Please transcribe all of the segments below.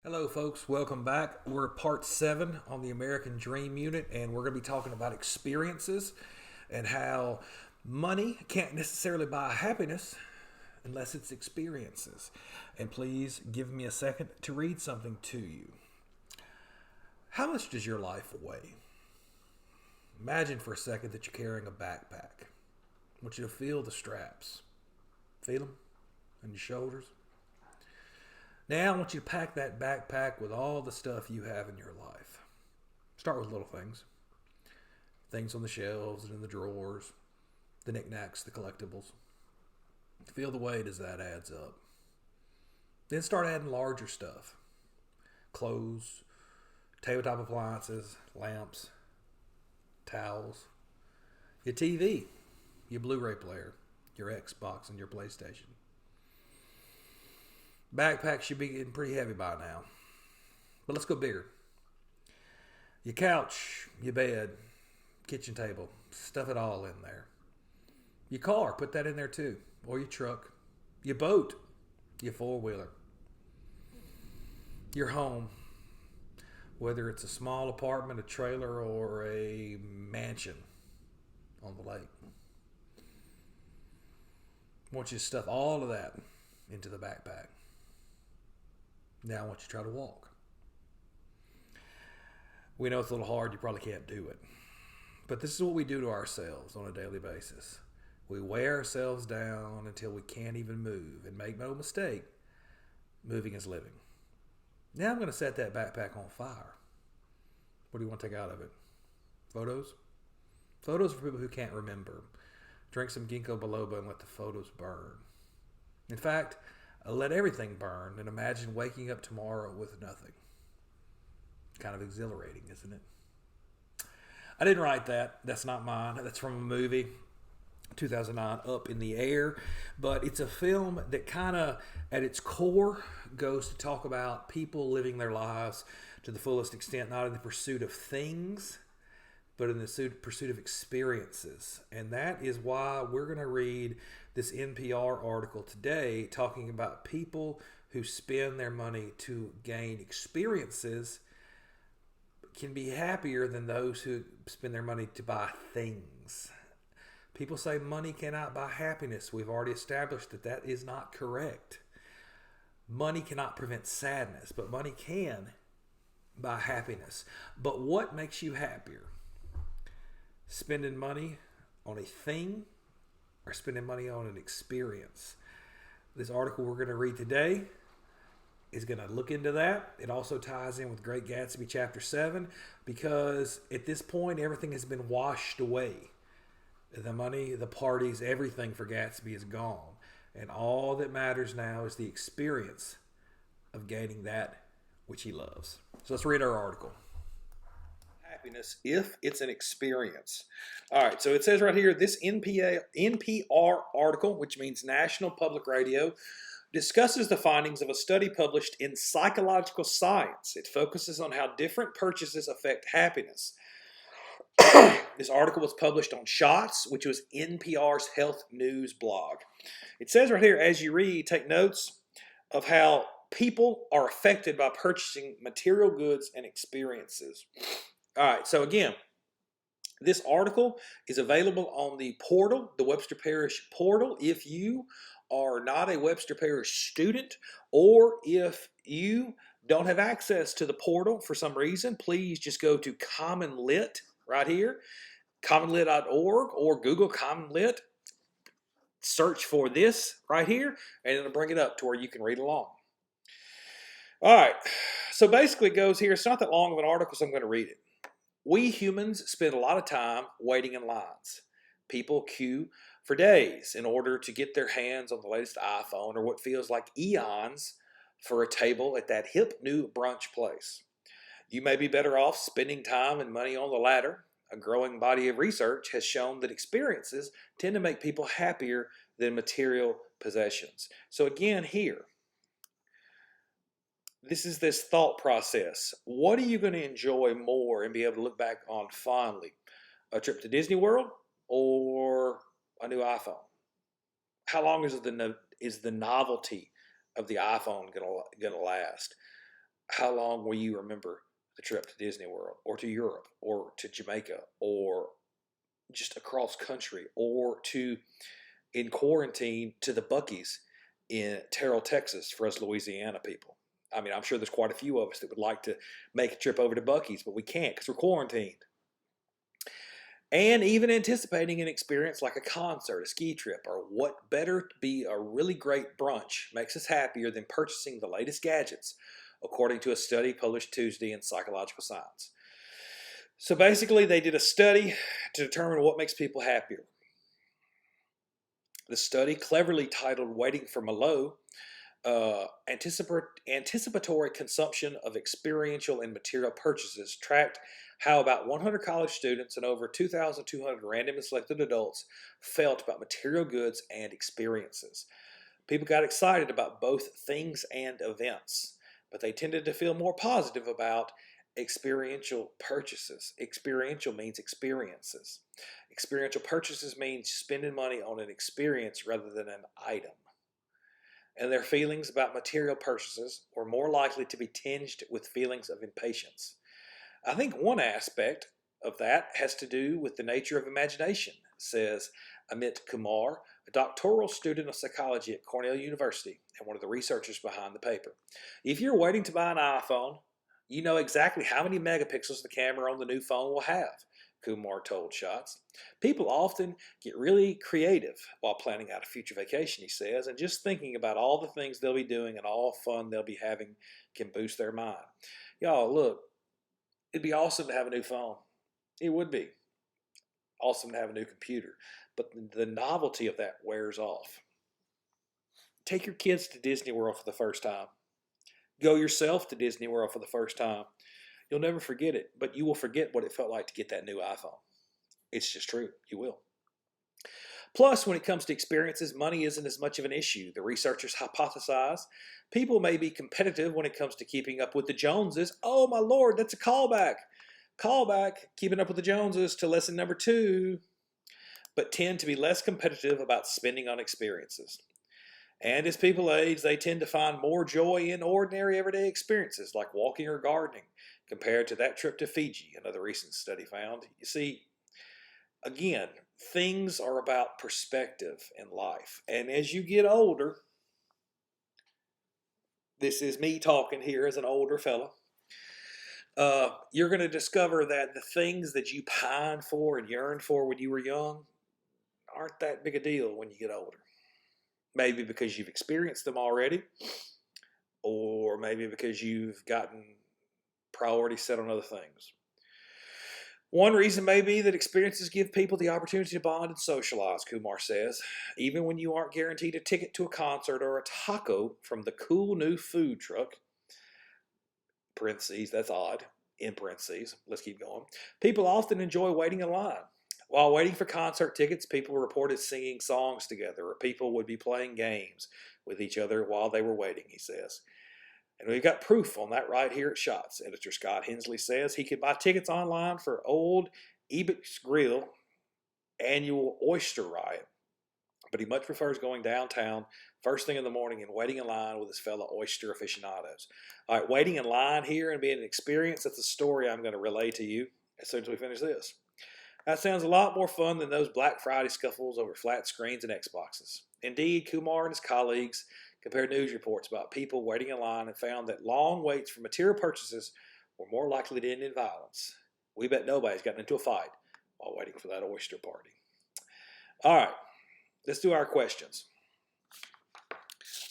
Hello, folks. Welcome back. We're part 7 on the American Dream Unit, and we're going to be talking about experiences and how money can't necessarily buy happiness unless it's experiences. And please give me a second to read something to you. How much does your life weigh? Imagine for a second that you're carrying a backpack. I want you to feel the straps. Feel them on your shoulders. Now I want you to pack that backpack with all the stuff you have in your life. Start with little things. Things on the shelves and in the drawers, the knickknacks, the collectibles. Feel the weight as that adds up. Then start adding larger stuff. Clothes, tabletop appliances, lamps, towels, your TV, your Blu-ray player, your Xbox, and your PlayStation. Backpack should be getting pretty heavy by now. But let's go bigger. Your couch, your bed, kitchen table, stuff it all in there. Your car, put that in there too. Or your truck. Your boat, your four-wheeler. Your home, whether it's a small apartment, a trailer, or a mansion on the lake. I want you to stuff all of that into the backpack. Now I want you to try to walk. We know it's a little hard. You probably can't do it. But this is what we do to ourselves on a daily basis. We wear ourselves down until we can't even move. And make no mistake, moving is living. Now I'm going to set that backpack on fire. What do you want to take out of it? Photos? Photos for people who can't remember. Drink some ginkgo biloba and let the photos burn. In fact, let everything burn and imagine waking up tomorrow with nothing. Kind of exhilarating, isn't it? I didn't write that. That's not mine. That's from a movie, 2009, Up in the Air. But it's a film that kind of, at its core, goes to talk about people living their lives to the fullest extent, not in the pursuit of things, but in the pursuit of experiences. And that is why we're going to read this NPR article today talking about people who spend their money to gain experiences can be happier than those who spend their money to buy things. People say money cannot buy happiness. We've already established that that is not correct. Money cannot prevent sadness, but money can buy happiness. But what makes you happier? Spending money on a thing or spending money on an experience? This article we're going to read today is going to look into that. It also ties in with Great Gatsby chapter 7 because at this point everything has been washed away. The money, the parties, everything for Gatsby is gone. And all that matters now is the experience of gaining that which he loves. So let's read our article. Happiness if it's an experience. All right, so it says right here, this NPR article, which means National Public Radio, discusses the findings of a study published in Psychological Science. It focuses on how different purchases affect happiness. This article was published on Shots, which was NPR's health news blog. It says right here, as you read, take notes of how people are affected by purchasing material goods and experiences. All right, so again, this article is available on the portal, the Webster Parish portal. If you are not a Webster Parish student, or if you don't have access to the portal for some reason, please just go to Common Lit right here, commonlit.org, or Google Common Lit. Search for this right here, and it'll bring it up to where you can read along. All right, so basically it goes here. It's not that long of an article, so I'm going to read it. We humans spend a lot of time waiting in lines. People queue for days in order to get their hands on the latest iPhone or what feels like eons for a table at that hip new brunch place. You may be better off spending time and money on the latter. A growing body of research has shown that experiences tend to make people happier than material possessions. So again, here, this is this thought process. What are you going to enjoy more and be able to look back on fondly? A trip to Disney World or a new iPhone? How long is the novelty of the iPhone going to last? how long will you remember the trip to Disney World or to Europe or to Jamaica or just across country or to in quarantine to the Buc-ee's in Terrell, Texas for us Louisiana people? I mean, I'm sure there's quite a few of us that would like to make a trip over to Buc-ee's, but we can't because we're quarantined. And even anticipating an experience like a concert, a ski trip, or what better be a really great brunch makes us happier than purchasing the latest gadgets, according to a study published Tuesday in Psychological Science. So basically, they did a study to determine what makes people happier. The study, cleverly titled Waiting for Malo, anticipatory consumption of experiential and material purchases, tracked how about 100 college students and over 2,200 randomly selected adults felt about material goods and experiences. People got excited about both things and events, but they tended to feel more positive about experiential purchases. Experiential means experiences. Experiential purchases means spending money on an experience rather than an item. And their feelings about material purchases were more likely to be tinged with feelings of impatience. I think one aspect of that has to do with the nature of imagination, says Amit Kumar, a doctoral student of psychology at Cornell University and one of the researchers behind the paper. If you're waiting to buy an iPhone, you know exactly how many megapixels the camera on the new phone will have, Kumar told Shots. People often get really creative while planning out a future vacation, he says, and just thinking about all the things they'll be doing and all fun they'll be having can boost their mind. Y'all, look, it'd be awesome to have a new phone. It would be awesome to have a new computer, but the novelty of that wears off. Take your kids to Disney World for the first time. Go yourself to Disney World for the first time. You'll never forget it, but you will forget what it felt like to get that new iPhone. It's just true. You will. Plus, when it comes to experiences, money isn't as much of an issue. The researchers hypothesize people may be competitive when it comes to keeping up with the Joneses. Oh, my Lord, that's a callback. Callback, keeping up with the Joneses to lesson number 2, but tend to be less competitive about spending on experiences. And as people age, they tend to find more joy in ordinary everyday experiences like walking or gardening compared to that trip to Fiji, another recent study found. You see, again, things are about perspective in life. And as you get older, this is me talking here as an older fella, you're going to discover that the things that you pined for and yearned for when you were young aren't that big a deal when you get older. Maybe because you've experienced them already, or maybe because you've gotten priority set on other things. One reason may be that experiences give people the opportunity to bond and socialize, Kumar says, even when you aren't guaranteed a ticket to a concert or a taco from the cool new food truck. Parentheses, that's odd, in parentheses, let's keep going. People often enjoy waiting in line. While waiting for concert tickets, people reported singing songs together, or people would be playing games with each other while they were waiting, he says. And we've got proof on that right here at Shots. Editor Scott Hensley says he could buy tickets online for Old Ebix Grill annual oyster riot, but he much prefers going downtown first thing in the morning and waiting in line with his fellow oyster aficionados. All right, waiting in line here and being an experience, that's a story I'm going to relay to you as soon as we finish this. That sounds a lot more fun than those Black Friday scuffles over flat screens and Xboxes. Indeed, Kumar and his colleagues compared news reports about people waiting in line and found that long waits for material purchases were more likely to end in violence. We bet nobody's gotten into a fight while waiting for that oyster party. All right, let's do our questions.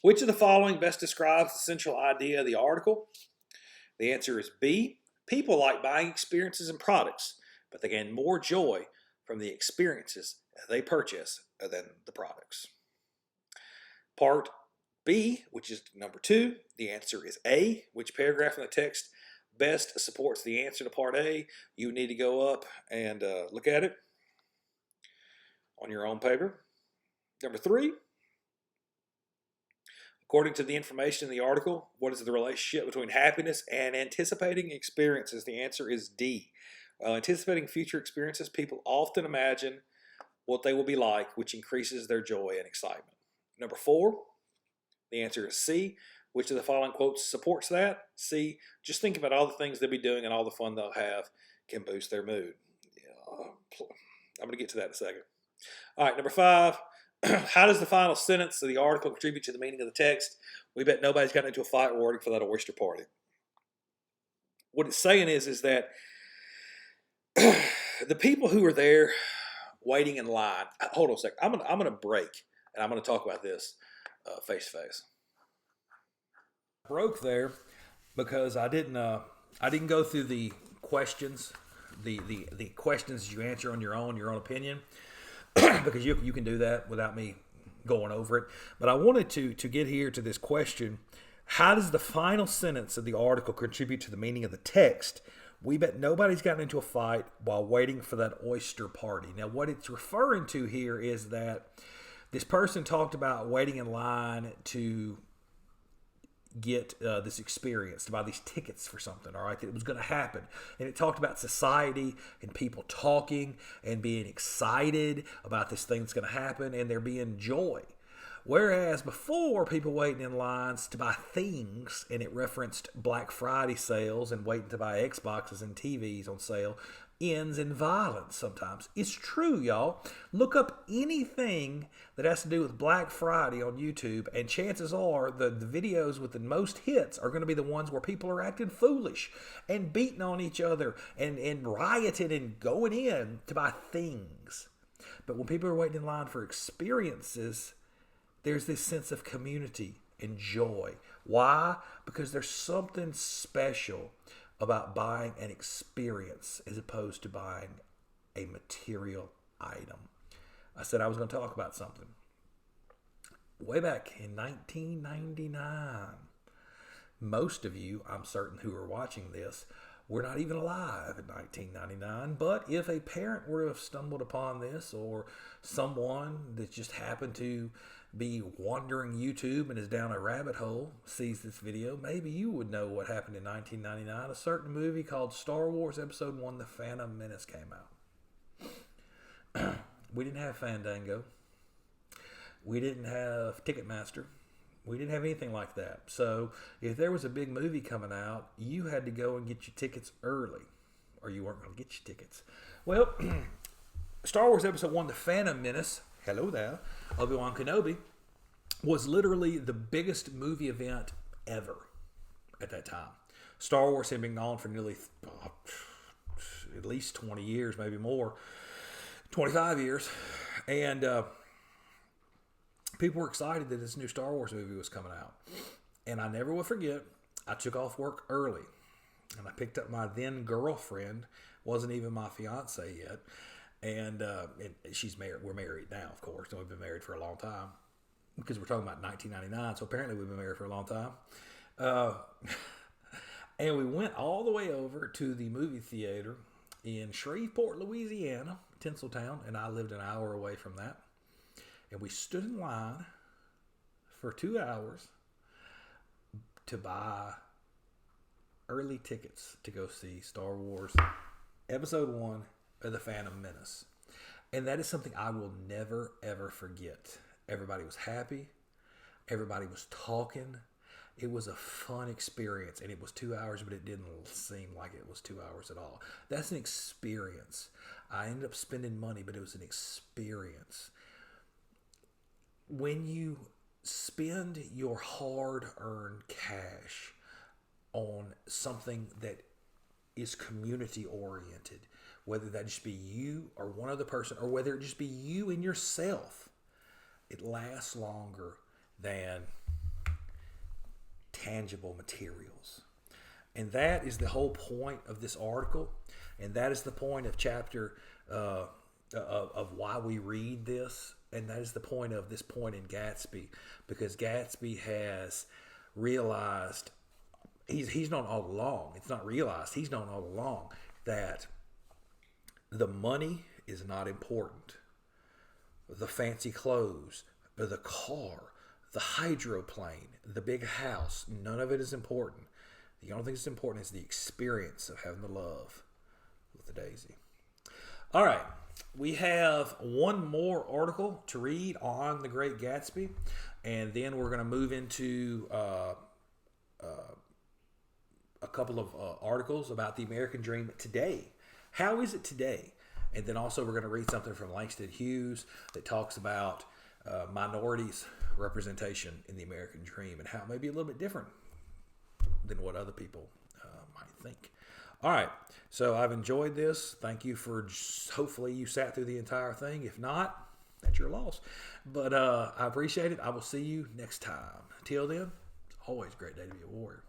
Which of the following best describes the central idea of the article? The answer is B. People like buying experiences and products, but they gain more joy from the experiences they purchase than the products. Part B, which is number 2, the answer is A. Which paragraph in the text best supports the answer to part A? You need to go up and look at it on your own paper. Number 3, according to the information in the article, what is the relationship between happiness and anticipating experiences? The answer is D. While anticipating future experiences, people often imagine what they will be like, which increases their joy and excitement. Number 4, the answer is C. Which of the following quotes supports that? C, just think about all the things they'll be doing and all the fun they'll have can boost their mood. Yeah, I'm going to get to that in a second. All right, number 5. How does the final sentence of the article contribute to the meaning of the text? We bet nobody's gotten into a fight rewarding for that oyster party. What it's saying is that the people who are there waiting in line. Hold on a second. I'm gonna break and I'm gonna talk about this face to face. Broke there because I didn't go through the questions, the questions you answer on your own opinion, because you can do that without me going over it. But I wanted to get here to this question: how does the final sentence of the article contribute to the meaning of the text? We bet nobody's gotten into a fight while waiting for that oyster party. Now, what it's referring to here is that this person talked about waiting in line to get this experience, to buy these tickets for something, all right, that it was going to happen. And it talked about society and people talking and being excited about this thing that's going to happen and there being joy. Whereas before, people waiting in lines to buy things, and it referenced Black Friday sales and waiting to buy Xboxes and TVs on sale, ends in violence sometimes. It's true, y'all. Look up anything that has to do with Black Friday on YouTube, and chances are the videos with the most hits are going to be the ones where people are acting foolish and beating on each other and rioting and going in to buy things. But when people are waiting in line for experiences, there's this sense of community and joy. Why? Because there's something special about buying an experience as opposed to buying a material item. I said I was going to talk about something. Way back in 1999, most of you, I'm certain, who are watching this, were not even alive in 1999. But if a parent were to have stumbled upon this, or someone that just happened to be wandering YouTube and is down a rabbit hole sees this video, maybe you would know what happened in 1999. A certain movie called Star Wars Episode 1, The Phantom Menace came out. We didn't have Fandango. We didn't have Ticketmaster. We didn't have anything like that. So if there was a big movie coming out, you had to go and get your tickets early, or you weren't going to get your tickets. Well, Star Wars Episode 1, The Phantom Menace, hello there, Obi-Wan Kenobi, was literally the biggest movie event ever at that time. Star Wars had been gone for nearly at least 20 years, maybe more, 25 years. And people were excited that this new Star Wars movie was coming out. And I never will forget, I took off work early. And I picked up my then girlfriend, wasn't even my fiance yet. And she's married. We're married now, of course. And we've been married for a long time because we're talking about 1999. So apparently we've been married for a long time. And we went all the way over to the movie theater in Shreveport, Louisiana, Tinseltown. And I lived an hour away from that. And we stood in line for 2 hours to buy early tickets to go see Star Wars Episode 1 of The Phantom Menace. And that is something I will never, ever forget. Everybody was happy. Everybody was talking. It was a fun experience. And it was 2 hours, but it didn't seem like it was 2 hours at all. That's an experience. I ended up spending money, but it was an experience. When you spend your hard-earned cash on something that is community-oriented, whether that just be you or one other person, or whether it just be you and yourself, it lasts longer than tangible materials. And that is the whole point of this article, and that is the point of chapter of why we read this, and that is the point of this point in Gatsby, because Gatsby has realized, he's known all along, it's not realized, he's known all along that the money is not important. The fancy clothes, the car, the hydroplane, the big house, none of it is important. The only thing that's important is the experience of having the love with the daisy. All right, we have one more article to read on the Great Gatsby, and then we're going to move into couple of articles about the American dream today. How is it today? And then also we're going to read something from Langston Hughes that talks about minorities representation in the American dream and how it may be a little bit different than what other people might think. All right, so I've enjoyed this. Thank you for, hopefully you sat through the entire thing. If not, that's your loss. But I appreciate it. I will see you next time. Till then, it's always a great day to be a warrior.